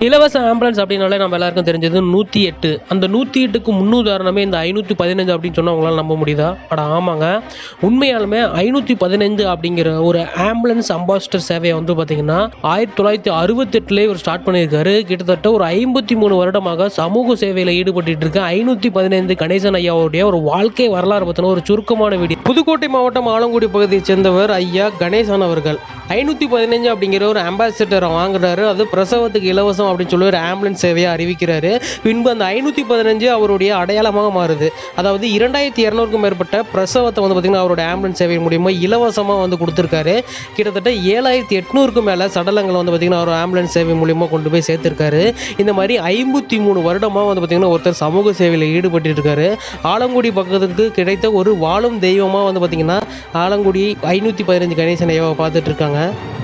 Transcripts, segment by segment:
இலவச ஆம்புலன்ஸ் அப்படின்னாலே நம்ம எல்லாருக்கும் தெரிஞ்சது 108. அந்த 108க்கு முன்னுதாரணமே இந்த 515 அப்படின்னு சொன்னா உங்களால நம்ப முடியுதா? அட ஆமாங்க. உண்மையாலுமே 515 அப்படிங்கிற ஒரு ஆம்புலன்ஸ் அம்பாசிடர் சேவையை வந்து பார்த்தீங்கன்னா 1968லேயே இவர் ஸ்டார்ட் பண்ணியிருக்காரு. கிட்டத்தட்ட ஒரு 53 வருடமாக சமூக சேவையில் ஈடுபட்டு இருக்க 515 கணேசன் ஐயாவுடைய ஒரு வாழ்க்கை வரலாறு பற்றின ஒரு சுருக்கமான வீடியோ. புதுக்கோட்டை மாவட்டம் ஆலங்குடி பகுதியைச் சேர்ந்தவர் ஐயா கணேசன் அவர்கள் 515 அப்படிங்கிற ஒரு அம்பாசிடரை வாங்குறாரு. அது பிரசவத்துக்கு இலவசம் அப்படின்னு சொல்லி ஒரு ஆம்புலன்ஸ் சேவையை அறிவிக்கிறாரு. பின்பு அந்த 515 அவருடைய அடையாளமாக மாறுது. அதாவது 2200க்கும் மேற்பட்ட பிரசவத்தை வந்து பார்த்தீங்கன்னா அவருடைய ஆம்புலன்ஸ் சேவை மூலியமா இலவசமாக வந்து கொடுத்துருக்காரு. கிட்டத்தட்ட 7800க்கும் மேலே சடலங்களை வந்து பார்த்தீங்கன்னா அவர் ஆம்புலன்ஸ் சேவை மூலியமாக கொண்டு போய் சேர்த்துருக்காரு. இந்த மாதிரி 53 வருடமாக வந்து பார்த்தீங்கன்னா ஒருத்தர் சமூக சேவையில் ஈடுபட்டு இருக்காரு. ஆலங்குடி பக்கத்துக்கு கிடைத்த ஒரு வாழும் தெய்வமாக வந்து பார்த்தீங்கன்னா ஆலங்குடி 515 கணேசன் ஐயாவை பார்த்துட்டு இருக்காங்க.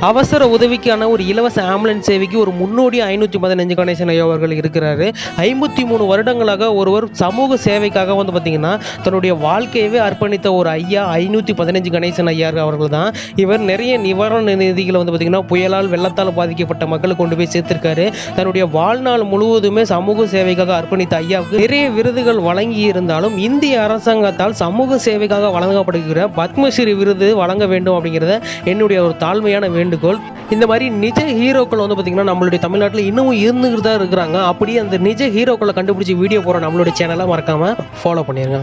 அவசர உதவிக்கான ஒரு இலவச ஆம்புலன்ஸ் சேவைக்கு ஒரு முன்னோடி 515 கணேசன் ஐயா அவர்கள் இருக்கிறாரு. 53 வருடங்களாக ஒருவர் சமூக சேவைக்காக வந்து பார்த்தீங்கன்னா தன்னுடைய வாழ்க்கையவே அர்ப்பணித்த ஒரு ஐயா 515 கணேசன் ஐயா அவர்கள் தான். இவர் நிறைய நிவாரண நிதிகளை வந்து பார்த்தீங்கன்னா புயலால் வெள்ளத்தால் பாதிக்கப்பட்ட மக்களுக்கு கொண்டு போய் சேர்த்திருக்காரு. தன்னுடைய வாழ்நாள் முழுவதுமே சமூக சேவைக்காக அர்ப்பணித்த ஐயாவுக்கு நிறைய விருதுகள் வழங்கி இருந்தாலும் இந்திய அரசாங்கத்தால் சமூக சேவைக்காக வழங்கப்படுகிற பத்மஸ்ரீ விருது வழங்க வேண்டும் அப்படிங்கிறத என்னுடைய ஒரு தாழ்மையான வேண்டுகோள். இந்த மாதிரி நிஜ ஹீரோக்கள் வந்து பார்த்தீங்கன்னா நம்மளுடைய தமிழ்நாட்டில் இன்னமும் இருந்துகிட்டு தான் இருக்கிறாங்க. அப்படியே அந்த நிஜ ஹீரோக்களை கண்டுபிடிச்சி வீடியோ போகிற நம்மளுடைய சேனலை மறக்காமல் ஃபாலோ பண்ணிடுங்க.